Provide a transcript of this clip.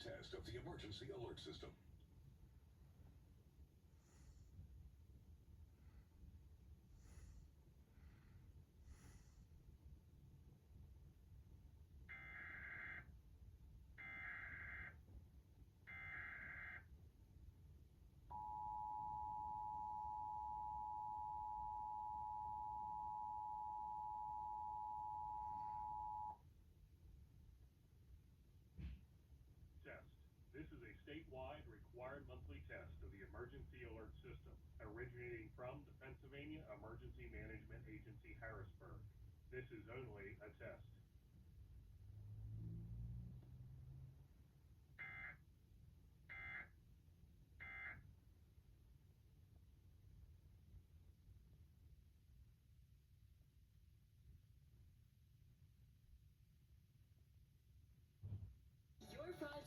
test of the emergency alert system. This is a statewide required monthly test of the emergency alert system, originating from the Pennsylvania Emergency Management Agency, Harrisburg. This is only a test.